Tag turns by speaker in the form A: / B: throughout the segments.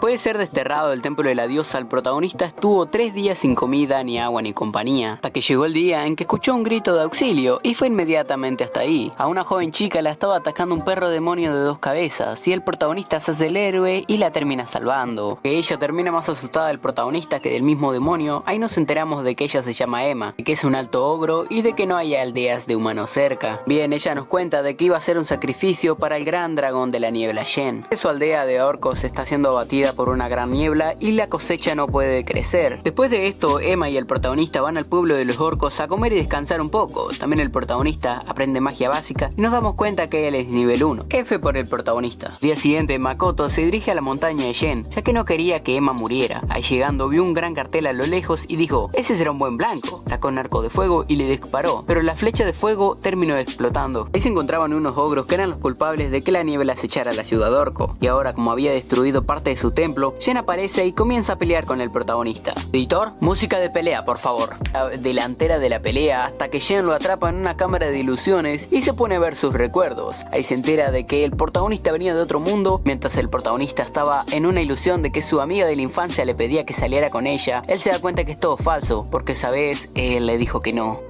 A: Después de ser desterrado del templo de la diosa, el protagonista estuvo 3 días sin comida, ni agua, ni compañía, hasta que llegó el día en que escuchó un grito de auxilio y fue inmediatamente hasta ahí. A una joven chica la estaba atacando un perro demonio de 2 cabezas y el protagonista se hace el héroe y la termina salvando. Que ella termina más asustada del protagonista que del mismo demonio. Ahí nos enteramos de que ella se llama Emma, de que es un alto ogro y de que no hay aldeas de humanos cerca. Bien, ella nos cuenta de que iba a hacer un sacrificio para el gran dragón de la niebla Shen. Su aldea de orcos está siendo abatida por una gran niebla y la cosecha no puede crecer. Después de esto, Emma y el protagonista van al pueblo de los orcos a comer y descansar un poco. También el protagonista aprende magia básica y nos damos cuenta que él es nivel 1. F por el protagonista. Al día siguiente, Makoto se dirige a la montaña de Shen, ya que no quería que Emma muriera. Ahí llegando vio un gran cartel a lo lejos y dijo: ese será un buen blanco. Sacó un arco de fuego y le disparó, pero la flecha de fuego terminó explotando. Ahí se encontraban unos ogros que eran los culpables de que la niebla acechara a la ciudad orco, y ahora, como había destruido parte de su templo, Shen aparece y comienza a pelear con el protagonista. Editor, música de pelea, por favor. La delantera de la pelea hasta que Shen lo atrapa en una cámara de ilusiones y se pone a ver sus recuerdos. Ahí se entera de que el protagonista venía de otro mundo, mientras el protagonista estaba en una ilusión de que su amiga de la infancia le pedía que saliera con ella. Él se da cuenta que es todo falso, porque esa vez él le dijo que no.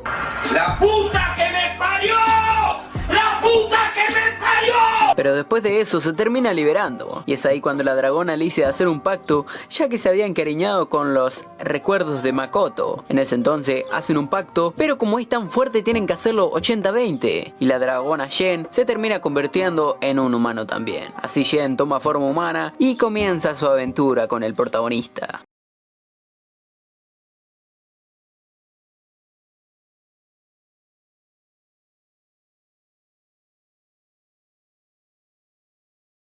B: ¡La puta que me parió! ¡La puta que me parió!
A: Pero después de eso se termina liberando, y es ahí cuando la dragona le dice de hacer un pacto, ya que se había encariñado con los recuerdos de Makoto. En ese entonces hacen un pacto, pero como es tan fuerte tienen que hacerlo 80-20, y la dragona Shen se termina convirtiendo en un humano también. Así Shen toma forma humana y comienza su aventura con el protagonista.